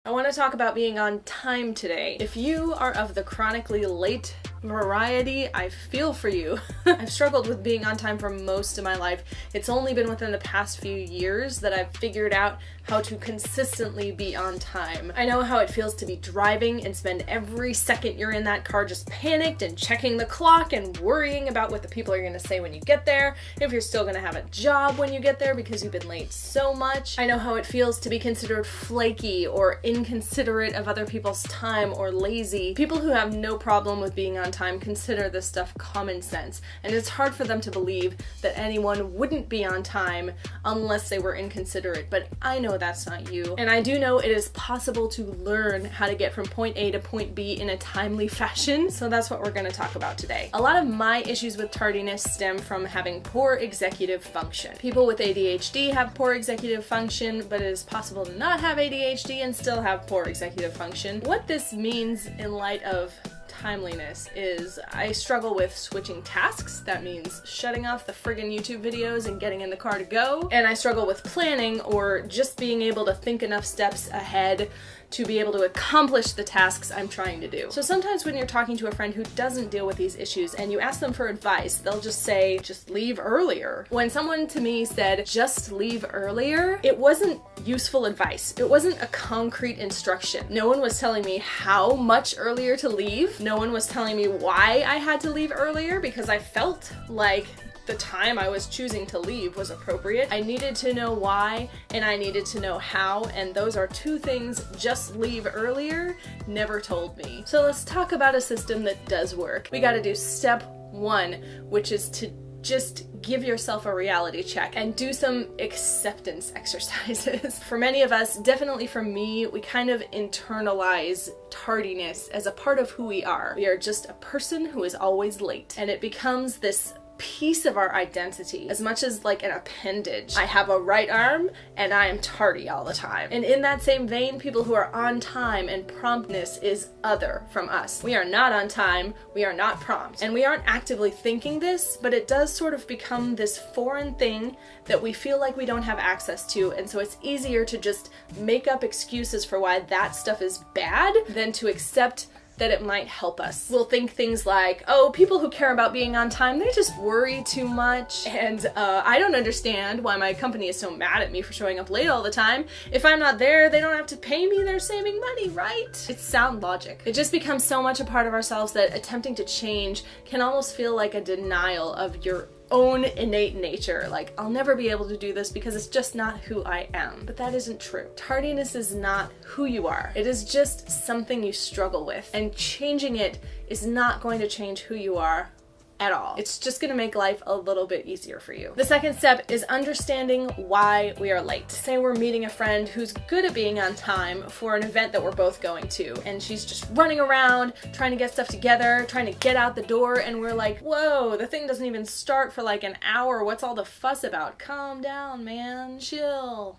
I want to talk about being on time today. If you are of the chronically late variety, I feel for you. I've struggled with being on time for most of my life. It's only been within the past few years that I've figured out how to consistently be on time. I know how it feels to be driving and spend every second you're in that car just panicked and checking the clock and worrying about what the people are going to say when you get there, if you're still going to have a job when you get there because you've been late so much. I know how it feels to be considered flaky or inconsiderate of other people's time or lazy. People who have no problem with being on time consider this stuff common sense, and it's hard for them to believe that anyone wouldn't be on time unless they were inconsiderate, but I know that's not you. And I do know it is possible to learn how to get from point A to point B in a timely fashion, so that's what we're going to talk about today. A lot of my issues with tardiness stem from having poor executive function. People with ADHD have poor executive function, but it is possible to not have ADHD and still have poor executive function. What this means in light of timeliness is I struggle with switching tasks. That means shutting off the friggin' YouTube videos and getting in the car to go. And I struggle with planning or just being able to think enough steps ahead to be able to accomplish the tasks I'm trying to do. So sometimes when you're talking to a friend who doesn't deal with these issues and you ask them for advice, they'll just say, just leave earlier. When someone to me said, just leave earlier, it wasn't useful advice. It wasn't a concrete instruction. No one was telling me how much earlier to leave. No one was telling me why I had to leave earlier because I felt like the time I was choosing to leave was appropriate. I needed to know why and I needed to know how, and those are two things just leave earlier never told me. So let's talk about a system that does work. We gotta do step one, which is to just give yourself a reality check and do some acceptance exercises. For many of us, definitely for me, we kind of internalize tardiness as a part of who we are. We are just a person who is always late, and it becomes this piece of our identity as much as like an appendage. I have a right arm and I am tardy all the time. And in that same vein, people who are on time and promptness is other from us. We are not on time, we are not prompt. And we aren't actively thinking this, but it does sort of become this foreign thing that we feel like we don't have access to, and so it's easier to just make up excuses for why that stuff is bad than to accept that it might help us. We'll think things like, oh, people who care about being on time, they just worry too much, and I don't understand why my company is so mad at me for showing up late all the time. If I'm not there, they don't have to pay me, they're saving money, right? It's sound logic. It just becomes so much a part of ourselves that attempting to change can almost feel like a denial of your own innate nature. Like, I'll never be able to do this because it's just not who I am. But that isn't true. Tardiness is not who you are. It is just something you struggle with, and changing it is not going to change who you are at all. It's just gonna make life a little bit easier for you. The second step is understanding why we are late. Say we're meeting a friend who's good at being on time for an event that we're both going to, and she's just running around, trying to get stuff together, trying to get out the door, and we're like, whoa, the thing doesn't even start for like an hour. What's all the fuss about? Calm down, man. Chill.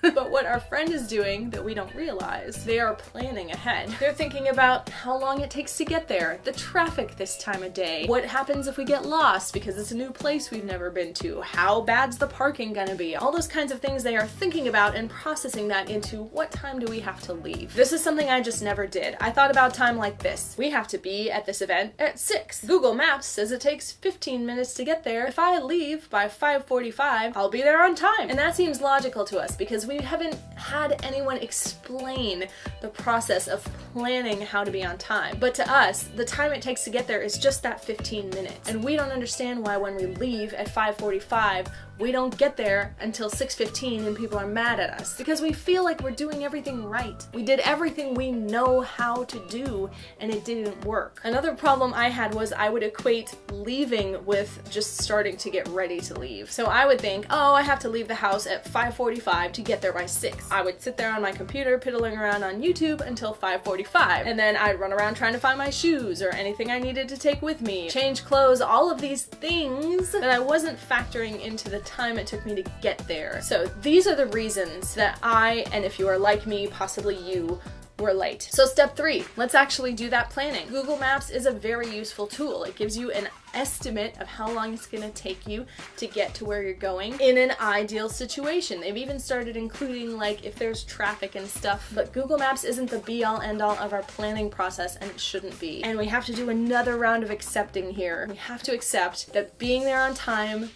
But what our friend is doing that we don't realize, they are planning ahead. They're thinking about how long it takes to get there, the traffic this time of day, what happens if we get lost because it's a new place we've never been to, how bad's the parking gonna be, all those kinds of things they are thinking about and processing that into what time do we have to leave. This is something I just never did. I thought about time like this. We have to be at this event at 6. Google Maps says it takes 15 minutes to get there. If I leave by 5:45, I'll be there on time. And that seems logical to us because we haven't had anyone explain the process of planning how to be on time. But to us, the time it takes to get there is just that 15 minutes. And we don't understand why when we leave at 5:45, we don't get there until 6:15 and people are mad at us because we feel like we're doing everything right. We did everything we know how to do and it didn't work. Another problem I had was I would equate leaving with just starting to get ready to leave. So I would think, oh, I have to leave the house at 5:45 to get there by 6. I would sit there on my computer piddling around on YouTube until 5:45, and then I'd run around trying to find my shoes or anything I needed to take with me, change clothes, all of these things that I wasn't factoring into the time it took me to get there. So these are the reasons that I, and if you are like me, possibly you, were late. So step 3, let's actually do that planning. Google Maps is a very useful tool. It gives you an estimate of how long it's going to take you to get to where you're going in an ideal situation. They've even started including like if there's traffic and stuff, but Google Maps isn't the be-all end-all of our planning process, and it shouldn't be. And we have to do another round of accepting here. We have to accept that being there on time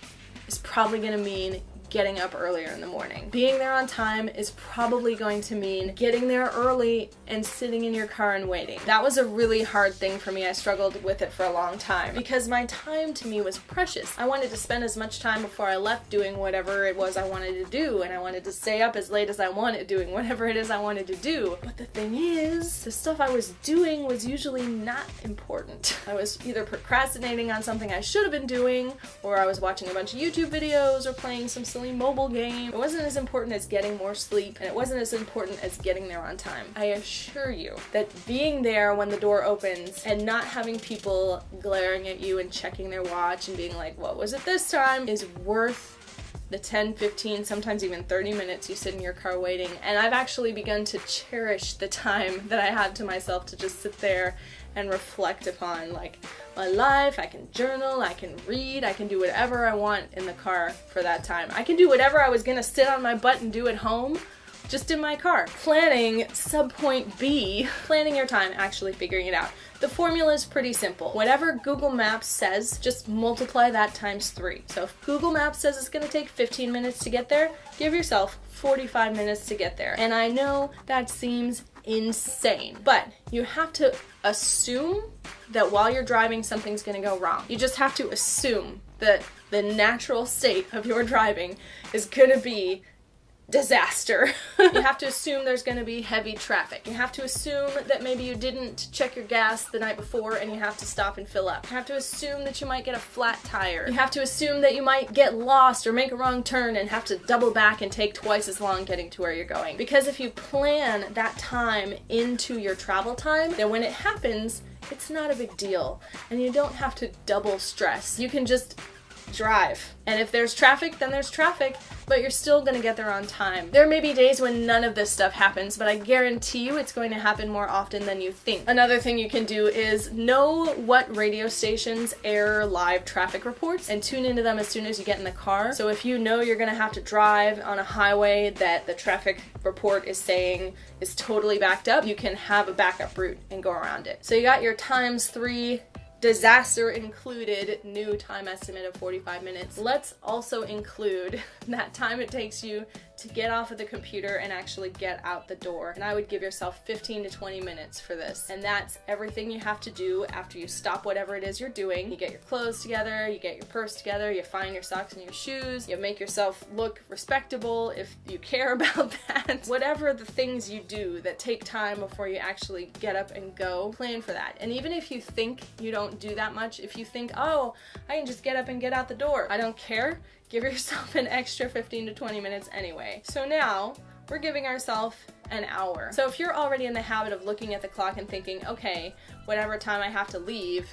is probably going to mean getting up earlier in the morning. Being there on time is probably going to mean getting there early and sitting in your car and waiting. That was a really hard thing for me. I struggled with it for a long time because my time to me was precious. I wanted to spend as much time before I left doing whatever it was I wanted to do, and I wanted to stay up as late as I wanted doing whatever it is I wanted to do. But the thing is, the stuff I was doing was usually not important. I was either procrastinating on something I should have been doing, or I was watching a bunch of YouTube videos or playing some silly mobile game. It wasn't as important as getting more sleep, and it wasn't as important as getting there on time. I assure you that being there when the door opens and not having people glaring at you and checking their watch and being like, what was it this time, is worth the 10, 15, sometimes even 30 minutes you sit in your car waiting. And I've actually begun to cherish the time that I had to myself to just sit there and reflect upon like my life. I can journal, I can read, I can do whatever I want in the car for that time. I can do whatever I was gonna sit on my butt and do at home, just in my car. Planning, subpoint B, planning your time, actually figuring it out. The formula is pretty simple. Whatever Google Maps says, just multiply that times 3. So if Google Maps says it's gonna take 15 minutes to get there, give yourself 45 minutes to get there. And I know that seems insane, but you have to assume that while you're driving, something's gonna go wrong. You just have to assume that the natural state of your driving is gonna be disaster. You have to assume there's going to be heavy traffic. You have to assume that maybe you didn't check your gas the night before and you have to stop and fill up. You have to assume that you might get a flat tire. You have to assume that you might get lost or make a wrong turn and have to double back and take twice as long getting to where you're going. Because if you plan that time into your travel time, then when it happens, it's not a big deal. And you don't have to double stress. You can just drive. And if there's traffic, then there's traffic, but you're still gonna get there on time. There may be days when none of this stuff happens, but I guarantee you it's going to happen more often than you think. Another thing you can do is know what radio stations air live traffic reports and tune into them as soon as you get in the car. So if you know you're gonna have to drive on a highway that the traffic report is saying is totally backed up, you can have a backup route and go around it. So you got your times 3 disaster included new time estimate of 45 minutes. Let's also include that time it takes you to get off of the computer and actually get out the door. And I would give yourself 15 to 20 minutes for this. And that's everything you have to do after you stop whatever it is you're doing. You get your clothes together, you get your purse together, you find your socks and your shoes, you make yourself look respectable if you care about that. Whatever the things you do that take time before you actually get up and go, plan for that. And even if you think you don't do that much, if you think, oh, I can just get up and get out the door, I don't care, give yourself an extra 15 to 20 minutes anyway. So now we're giving ourselves an hour. So if you're already in the habit of looking at the clock and thinking, okay, whatever time I have to leave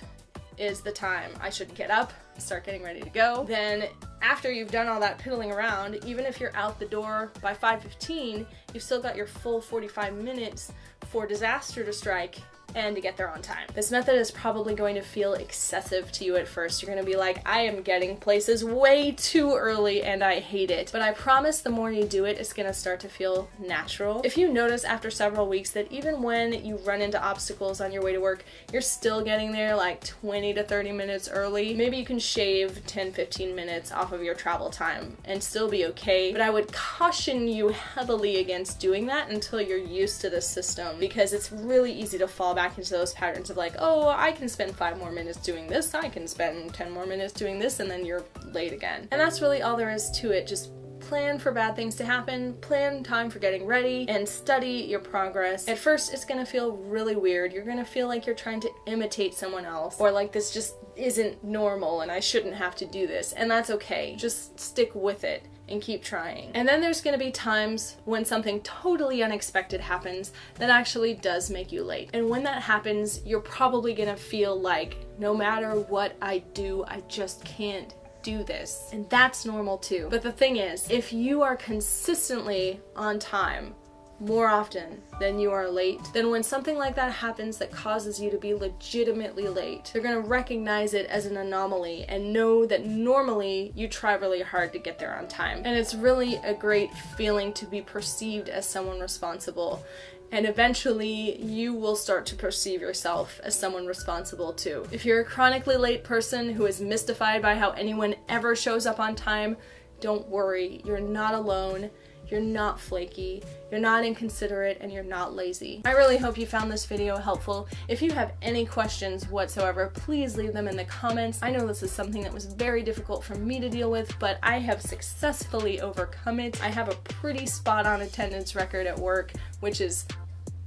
is the time I should get up, start getting ready to go, then after you've done all that piddling around, even if you're out the door by 5:15, you've still got your full 45 minutes for disaster to strike and to get there on time. This method is probably going to feel excessive to you at first. You're going to be like, I am getting places way too early and I hate it. But I promise the more you do it, it's going to start to feel natural. If you notice after several weeks that even when you run into obstacles on your way to work, you're still getting there like 20 to 30 minutes early, maybe you can shave 10-15 minutes off of your travel time and still be okay. But I would caution you heavily against doing that until you're used to the system, because it's really easy to fall back into those patterns of like, oh, I can spend 5 more minutes doing this, I can spend 10 more minutes doing this, and then you're late again. And that's really all there is to it. Just plan for bad things to happen, plan time for getting ready, and study your progress. At first, it's gonna feel really weird. You're gonna feel like you're trying to imitate someone else, or like this just isn't normal and I shouldn't have to do this, and that's okay. Just stick with it and keep trying. And then there's gonna be times when something totally unexpected happens that actually does make you late. And when that happens, you're probably gonna feel like, no matter what I do, I just can't do this. And that's normal too. But the thing is, if you are consistently on time more often than you are late, then when something like that happens that causes you to be legitimately late, they're gonna recognize it as an anomaly and know that normally you try really hard to get there on time. And it's really a great feeling to be perceived as someone responsible. And eventually you will start to perceive yourself as someone responsible too. If you're a chronically late person who is mystified by how anyone ever shows up on time, don't worry, you're not alone. You're not flaky, you're not inconsiderate, and you're not lazy. I really hope you found this video helpful. If you have any questions whatsoever, please leave them in the comments. I know this is something that was very difficult for me to deal with, but I have successfully overcome it. I have a pretty spot-on attendance record at work, which is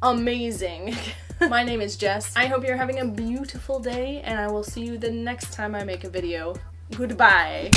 amazing. My name is Jess. I hope you're having a beautiful day, and I will see you the next time I make a video. Goodbye.